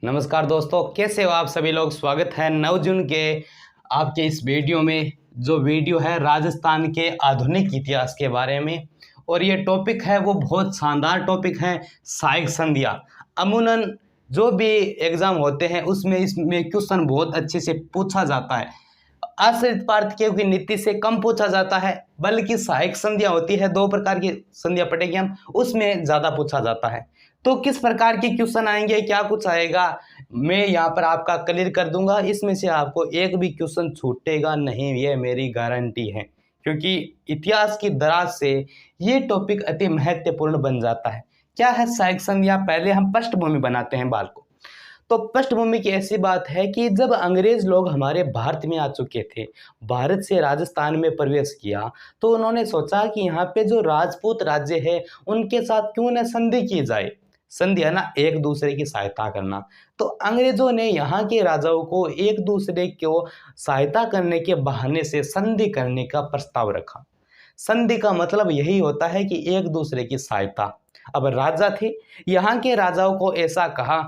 नमस्कार दोस्तों, कैसे हो आप सभी लोग। स्वागत है 9 जून के आपके इस वीडियो में। जो वीडियो है राजस्थान के आधुनिक इतिहास के बारे में, और ये टॉपिक है वो बहुत शानदार टॉपिक है, सहायक संधियाँ। अमूमन जो भी एग्ज़ाम होते हैं उसमें इसमें क्वेश्चन बहुत अच्छे से पूछा जाता है। आश्रित पार्थक्यों की नीति से कम पूछा जाता है, बल्कि सहायक संधियाँ होती है, 2 प्रकार की संधियाँ पढ़ेंगे हम, उसमें ज़्यादा पूछा जाता है। तो किस प्रकार के क्वेश्चन आएंगे, क्या कुछ आएगा, मैं यहाँ पर आपका क्लियर कर दूंगा। इसमें से आपको एक भी क्वेश्चन छूटेगा नहीं, ये मेरी गारंटी है, क्योंकि इतिहास की दराज से ये टॉपिक अति महत्वपूर्ण बन जाता है। क्या है सहायक संधियाँ, पहले हम पृष्ठभूमि बनाते हैं बाल को। तो पृष्ठभूमि की ऐसी बात है कि जब अंग्रेज लोग हमारे भारत में आ चुके थे, भारत से राजस्थान में प्रवेश किया, तो उन्होंने सोचा कि यहाँ पे जो राजपूत राज्य है उनके साथ क्यों न संधि की जाए। संधि है ना, एक दूसरे की सहायता करना। तो अंग्रेजों ने यहाँ के राजाओं को एक दूसरे को सहायता करने के बहाने से संधि करने का प्रस्ताव रखा। संधि का मतलब यही होता है कि एक दूसरे की सहायता। अब राजा थे, यहाँ के राजाओं को ऐसा कहा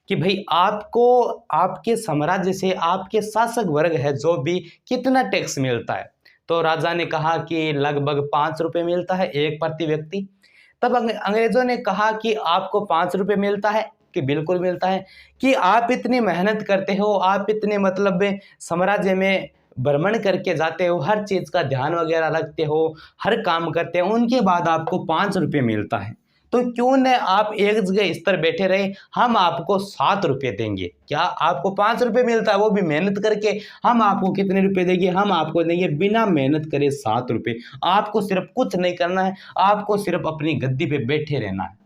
कि भाई आपको आपके साम्राज्य से आपके शासक वर्ग है जो भी कितना टैक्स मिलता है। तो राजा ने कहा कि लगभग 5 रुपये मिलता है एक प्रति व्यक्ति। तब अंग्रेजों ने कहा कि आपको 5 रुपये मिलता है, कि बिल्कुल मिलता है, कि आप इतनी मेहनत करते हो, आप इतने मतलब साम्राज्य में भ्रमण करके जाते हो, हर चीज़ का ध्यान वगैरह रखते हो, हर काम करते हो, उनके बाद आपको 5 रुपये मिलता है। तो क्यों न आप एक जगह इस पर बैठे रहे, हम आपको 7 रुपये देंगे। क्या आपको 5 रुपये मिलता है, वो भी मेहनत करके। हम आपको कितने रुपए देंगे, हम आपको देंगे बिना मेहनत करे 7 रुपये। आपको सिर्फ कुछ नहीं करना है, आपको सिर्फ अपनी गद्दी पे बैठे रहना है।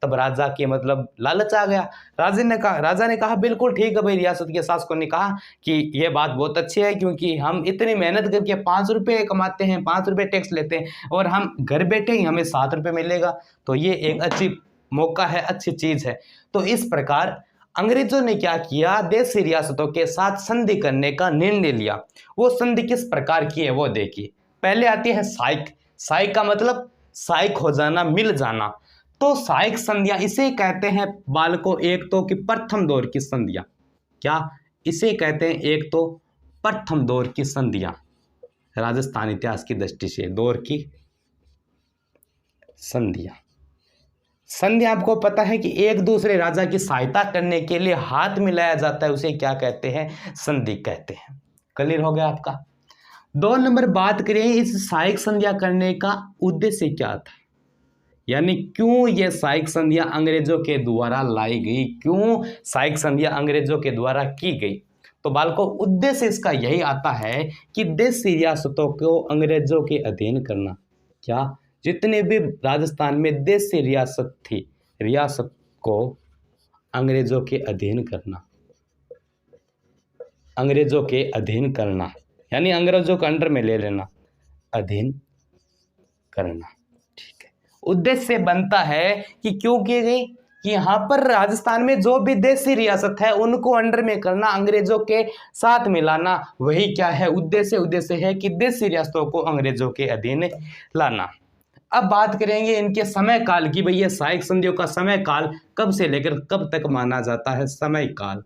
तब राजा के मतलब लालच आ गया। राजा ने कहा बिल्कुल ठीक है भाई। रियासत के शासकों ने कहा कि ये बात बहुत अच्छी है, क्योंकि हम इतनी मेहनत करके 5 रुपये कमाते हैं, 5 रुपये टैक्स लेते हैं, और हम घर बैठे ही हमें 7 रुपये मिलेगा। तो ये एक अच्छी मौका है, अच्छी चीज़ है। तो इस प्रकार अंग्रेजों ने क्या किया, देशी रियासतों के साथ संधि करने का निर्णय लिया। वो संधि किस प्रकार की है वो देखिए। पहले आती है सहायक। सहायक का मतलब सहायक हो जाना, मिल जाना। तो सहायक संधियां इसे कहते हैं बालकों, एक तो कि प्रथम दौर की संधियां। क्या इसे कहते हैं, एक तो प्रथम दौर की संधियां। राजस्थान इतिहास की दृष्टि से दौर की संधियां। संधि आपको पता है कि एक दूसरे राजा की सहायता करने के लिए हाथ मिलाया जाता है, उसे क्या कहते हैं, संधि कहते हैं। क्लियर हो गया आपका। 2 नंबर बात करें, इस सहायक संधियां करने का उद्देश्य क्या था, यानी क्यों ये सहायक संधियां अंग्रेजों के द्वारा लाई गई, क्यों सहायक संधियां अंग्रेजों के द्वारा की गई। तो बालकों उद्देश्य इसका यही आता है कि देशी रियासतों को अंग्रेजों के अधीन करना। क्या जितने भी राजस्थान में देशी रियासत थी, रियासत को अंग्रेजों के अधीन करना, अंग्रेजों के अधीन करना, यानी अंग्रेजों के अंडर में ले लेना, अधीन करना। उद्देश्य बनता है कि क्यों की गई, कि यहाँ पर राजस्थान में जो भी देशी रियासत है उनको अंडर में करना, अंग्रेजों के साथ मिलाना। वही क्या है उद्देश्य है कि देशी रियासतों को अंग्रेजों के अधीन लाना। अब बात करेंगे इनके समय काल की। भैया सहायक संधियों का समय काल कब से लेकर कब तक माना जाता है, समय काल।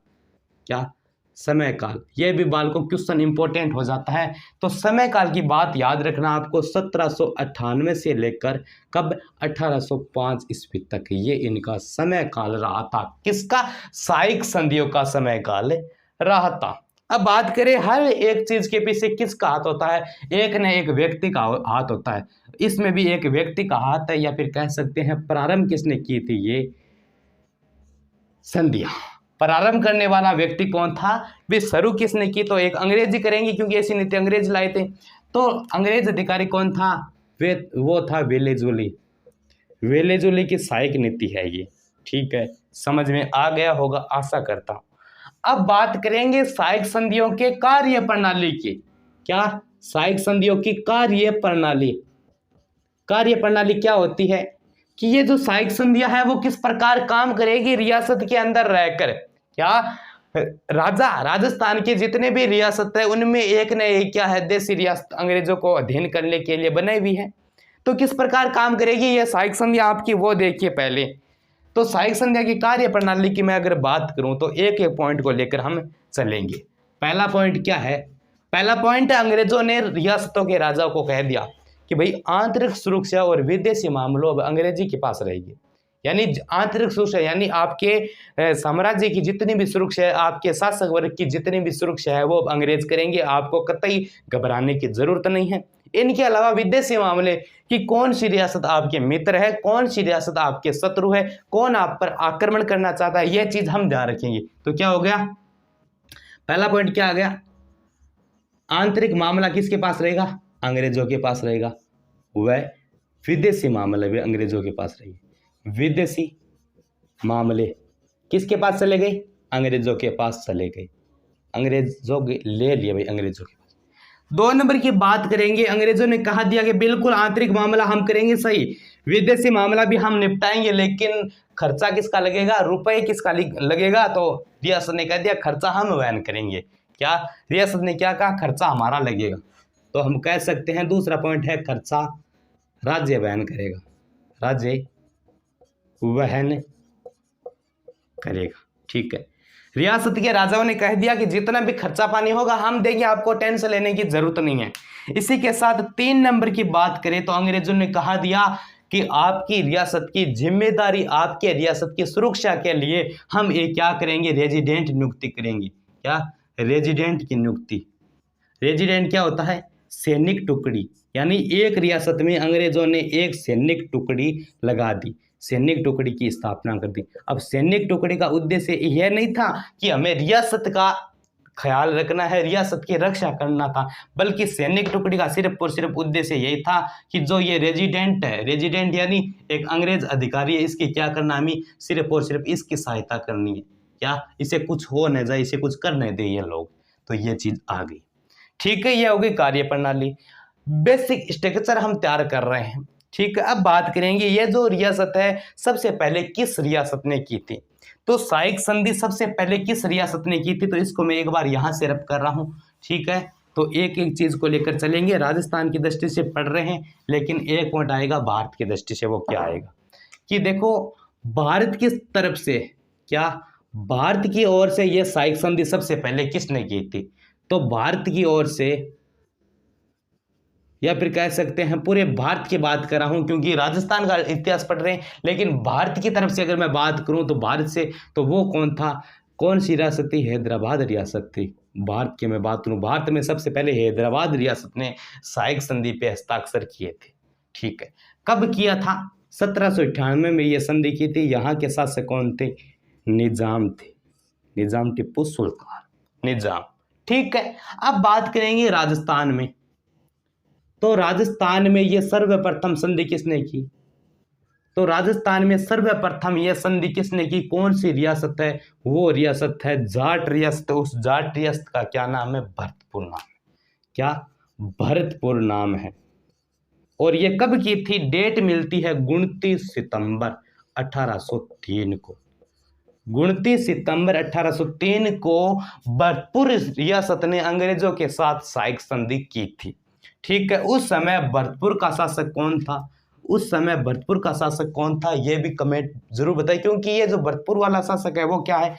क्या समय काल, यह भी बालकों क्वेश्चन इंपॉर्टेंट हो जाता है। तो समय काल की बात याद रखना आपको, 1798 से लेकर कब 1805 ईस्वी तक ये इनका समय काल रहा था। किसका, सहायक संधियों का समय काल रहा था। अब बात करें हर एक चीज के पीछे किसका हाथ होता है, एक न एक व्यक्ति का हाथ होता है। इसमें भी एक व्यक्ति का हाथ है, या फिर कह सकते हैं प्रारंभ किसने की थी ये संधियां। प्रारंभ करने वाला व्यक्ति कौन था, वे शुरू किसने की, तो एक अंग्रेजी करेंगे क्योंकि ऐसी नीति अंग्रेज लाए थे। तो अंग्रेज अधिकारी कौन था, वो था वेलेजोली। वेलेजोली की सहायक नीति है ये। ठीक है, समझ में आ गया होगा आशा करता हूं। अब बात करेंगे सहायक संधियों के कार्य प्रणाली की। क्या, सहायक संधियों की कार्य प्रणाली। कार्य प्रणाली क्या होती है कि ये जो सहायक संधियां है वो किस प्रकार काम करेगी रियासत के अंदर रहकर। क्या, राजस्थान के जितने भी रियासत है उनमें एक न एक क्या है, देशी रियासत अंग्रेजों को अधीन करने के लिए बनाई हुई है। तो किस प्रकार काम करेगी ये सहायक संधियां आपकी, वो देखिए पहले। तो सहायक संध्या की कार्य प्रणाली की मैं अगर बात करूं तो एक एक पॉइंट को लेकर हम चलेंगे। पहला पॉइंट क्या है? पहला पॉइंट है, अंग्रेजों ने रियासतों के राजाओं को कह दिया कि भाई आंतरिक सुरक्षा और विदेशी मामलों अब अंग्रेजी के पास रहेगी। यानी आंतरिक सुरक्षा यानी आपके साम्राज्य की जितनी भी सुरक्षा है, आपके शासक वर्ग की जितनी भी सुरक्षा है, वो अब अंग्रेज करेंगे, आपको कतई घबराने की जरूरत नहीं है। इनके अलावा विदेशी मामले कि कौन सी रियासत आपके मित्र है, कौन सी रियासत आपके शत्रु है, कौन आप पर आक्रमण करना चाहता है, यह चीज हम ध्यान रखेंगे। तो क्या हो गया? पहला पॉइंट क्या आ गया? आंतरिक मामला किसके पास रहेगा? अंग्रेजों के पास रहेगा। वह विदेशी मामले भी अंग्रेजों के पास रहेगी। विदेशी मामले किसके पास चले गए? अंग्रेजों के पास चले गए। अंग्रेजों के ले लिए भाई, अंग्रेजों के पास। 2 नंबर की बात करेंगे। अंग्रेजों ने कहा दिया कि बिल्कुल आंतरिक मामला हम करेंगे सही, विदेशी मामला भी हम निपटाएंगे, लेकिन खर्चा किसका लगेगा? रुपए किसका लगेगा? तो रियासत ने कह दिया खर्चा हम वहन करेंगे। क्या रियासत ने क्या कहा? खर्चा हमारा लगेगा। तो हम कह सकते हैं दूसरा पॉइंट है खर्चा राज्य वहन करेगा, राज्य वहन करेगा। ठीक है, रियासत के राजाओं ने कह दिया कि जितना भी खर्चा पानी होगा हम देंगे, आपको टेंशन लेने की जरूरत नहीं है। इसी के साथ 3 नंबर की बात करें तो अंग्रेजों ने कहा दिया कि आपकी रियासत की जिम्मेदारी, आपके रियासत की सुरक्षा के लिए हम ये क्या करेंगे? रेजिडेंट नियुक्ति करेंगे। क्या? रेजिडेंट की नियुक्ति। रेजिडेंट क्या होता है? सैनिक टुकड़ी। यानी एक रियासत में अंग्रेजों ने एक सैनिक टुकड़ी लगा दी, सैनिक टुकड़ी की स्थापना कर दी। अब सैनिक टुकड़ी का उद्देश्य यह नहीं था कि हमें रियासत का ख्याल रखना है, रियासत की रक्षा करना था, बल्कि सैनिक टुकड़ी का सिर्फ और सिर्फ उद्देश्य यही था कि जो ये रेजिडेंट है, रेजिडेंट यानी एक अंग्रेज अधिकारी है, इसकी क्या करना, हमें सिर्फ और सिर्फ इसकी सहायता करनी है। क्या? इसे कुछ हो न जाए, इसे कुछ कर न दे ये लोग। तो ये चीज आ गई। ठीक है, ये हो गई कार्य प्रणाली। बेसिक स्ट्रक्चर हम तैयार कर रहे हैं। ठीक है, अब बात करेंगे ये जो रियासत है सबसे पहले किस रियासत ने की थी। तो सहायक संधि सबसे पहले किस रियासत ने की थी, तो इसको मैं एक बार यहां से रब कर रहा हूं। ठीक है, तो एक एक चीज को लेकर चलेंगे। राजस्थान की दृष्टि से पढ़ रहे हैं, लेकिन एक पॉइंट आएगा भारत की दृष्टि से। वो क्या आएगा कि देखो भारत की तरफ से, क्या भारत की ओर से यह सहायक संधि सबसे पहले किसने की थी? तो भारत की ओर से, या फिर कह सकते हैं पूरे भारत की बात कर रहा हूं, क्योंकि राजस्थान का इतिहास पढ़ रहे हैं, लेकिन भारत की तरफ से अगर मैं बात करूं तो भारत से तो वो कौन था? कौन सी रियासत थी? हैदराबाद रियासत थी। भारत की मैं बात करूं, भारत में सबसे पहले हैदराबाद रियासत ने सहायक संधि पे हस्ताक्षर किए थे। ठीक है, कब किया था? 1798 में यह संधि की थी। यहाँ के शासक कौन थे? निजाम थे, निजाम टिप्पू सुल्तान, निजाम। ठीक है, अब बात करेंगे राजस्थान में। तो राजस्थान में यह सर्वप्रथम संधि किसने की? तो राजस्थान में सर्वप्रथम यह संधि किसने की? कौन सी रियासत है? वो रियासत है जाट रियासत। उस जाट रियासत का क्या नाम है? भरतपुर नाम। क्या? भरतपुर नाम है। और ये कब की थी? डेट मिलती है 29 सितंबर 1803 को। 29 सितंबर 1803 को भरतपुर रियासत ने अंग्रेजों के साथ सहायक संधि की थी। ठीक है, उस समय भरतपुर का शासक कौन था? उस समय भरतपुर का शासक कौन था, यह भी कमेंट जरूर बताइए, क्योंकि ये जो भरतपुर वाला शासक है वो क्या है?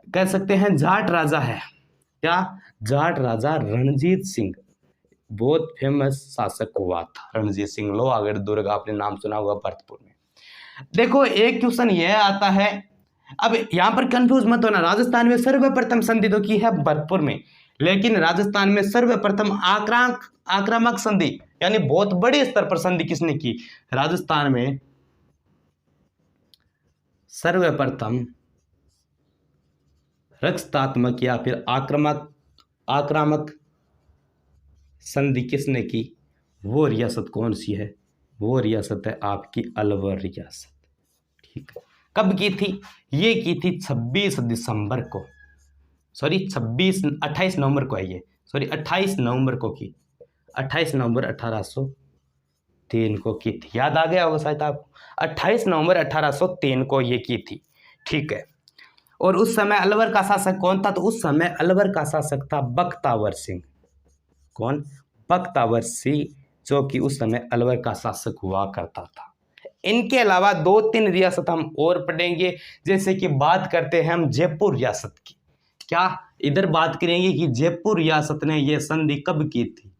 कह सकते हैं जाट राजा है। क्या? जाट राजा रणजीत सिंह, बहुत फेमस शासक हुआ था रणजीत सिंह। लोहागढ़ दुर्ग आपने नाम सुना होगा भरतपुर में। देखो एक क्वेश्चन यह आता है, अब यहां पर कंफ्यूज मत होना, राजस्थान में सर्वप्रथम संधि तो की है भरतपुर में, लेकिन राजस्थान में सर्वप्रथम आक्रामक संधि यानी बहुत बड़े स्तर पर संधि किसने की? राजस्थान में सर्वप्रथम रक्षात्मक या फिर आक्रामक संधि किसने की? वो रियासत कौन सी है? वो रियासत है आपकी अलवर रियासत। ठीक है, कब की थी? ये की थी 26 दिसंबर को, सॉरी 28 नवंबर को है ये, सॉरी 28 नवंबर को की, 28 नवंबर 1803 को की थी। याद आ गया होगा शायद आपको, 28 नवंबर 1803 को ये की थी। ठीक है, और उस समय अलवर का शासक कौन था? तो उस समय अलवर का शासक था बख्तावर सिंह। कौन? बख्तावर सिंह, जो कि उस समय अलवर का शासक हुआ करता था। इनके अलावा 2-3 रियासत हम और पढ़ेंगे, जैसे कि बात करते हैं हम जयपुर रियासत की। क्या इधर बात करेंगे कि जयपुर रियासत ने यह संधि कब की थी?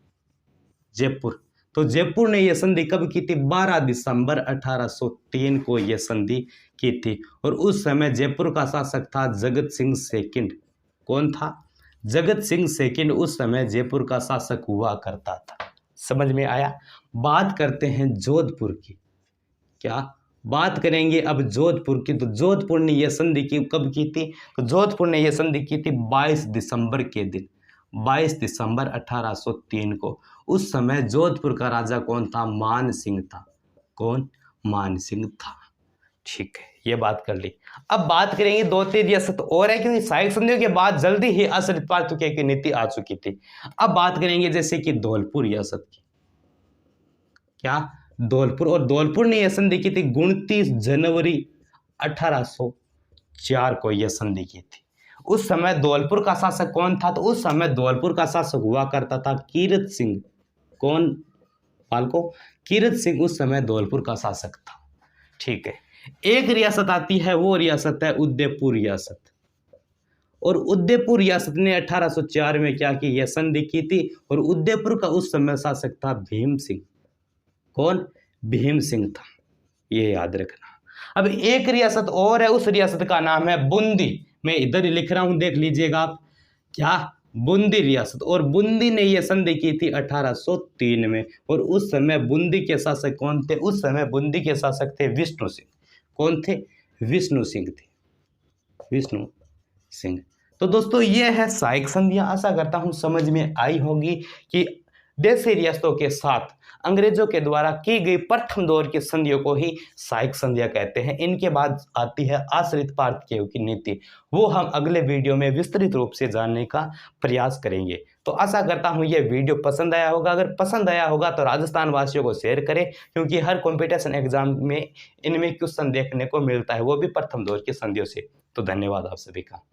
जयपुर, तो जयपुर ने यह संधि कब की थी? 12 दिसंबर 1803 को यह संधि की थी। और उस समय जयपुर का शासक था जगत सिंह सेकंड। कौन था? जगत सिंह सेकंड उस समय जयपुर का शासक हुआ करता था। समझ में आया? बात करते हैं जोधपुर की। क्या बात करेंगे अब जोधपुर की? तो जोधपुर ने यह संधि की कब की थी? तो जोधपुर ने यह संधि की थी 22 दिसंबर के दिन, 22 दिसंबर 1803 को। उस समय जोधपुर का राजा कौन था? मान सिंह था। कौन? मान सिंह था। ठीक है, ये बात कर ली। अब बात करेंगे 2-3 रियासत और है, क्योंकि सहायक संधियों के बाद जल्दी ही असरित पार्थक्य की नीति आ चुकी थी। अब बात करेंगे जैसे कि धौलपुर रियासत की। क्या? धौलपुर, और धौलपुर ने यह संधि की थी 29 जनवरी 1804 को यह संधि की थी। उस समय धौलपुर का शासक कौन था? तो उस समय धौलपुर का शासक हुआ करता था कीरत सिंह। कौन पालको? कीरत सिंह उस समय धौलपुर का शासक था। ठीक है, एक रियासत आती है, वो रियासत है उदयपुर रियासत। और उदयपुर रियासत ने 1804 में क्या की? यह संधि की थी। और उदयपुर का उस समय शासक था भीम सिंह। कौन? भीम सिंह था, ये याद रखना। अब एक रियासत और है, उस रियासत का नाम है बूंदी। मैं इधर ही लिख रहा हूं, देख लीजिएगा आप। क्या? बूंदी रियासत। और बूंदी ने यह संधि की थी 1803 में। और उस समय बूंदी के शासक कौन थे? उस समय बूंदी के शासक थे विष्णु सिंह। कौन थे? विष्णु सिंह थे, विष्णु सिंह। तो दोस्तों ये है सहायक संधियां। आशा करता हूं समझ में आई होगी कि देशी रियासतों के साथ अंग्रेजों के द्वारा की गई प्रथम दौर की संधियों को ही सहायक संधियां कहते हैं। इनके बाद आती है आश्रित पार्थक्यों की नीति, वो हम अगले वीडियो में विस्तृत रूप से जानने का प्रयास करेंगे। तो आशा करता हूं ये वीडियो पसंद आया होगा। अगर पसंद आया होगा तो राजस्थान वासियों को शेयर करें, क्योंकि हर कॉम्पिटिशन एग्जाम में इनमें क्वेश्चन देखने को मिलता है, वो भी प्रथम दौर की संधियों से। तो धन्यवाद आप सभी का।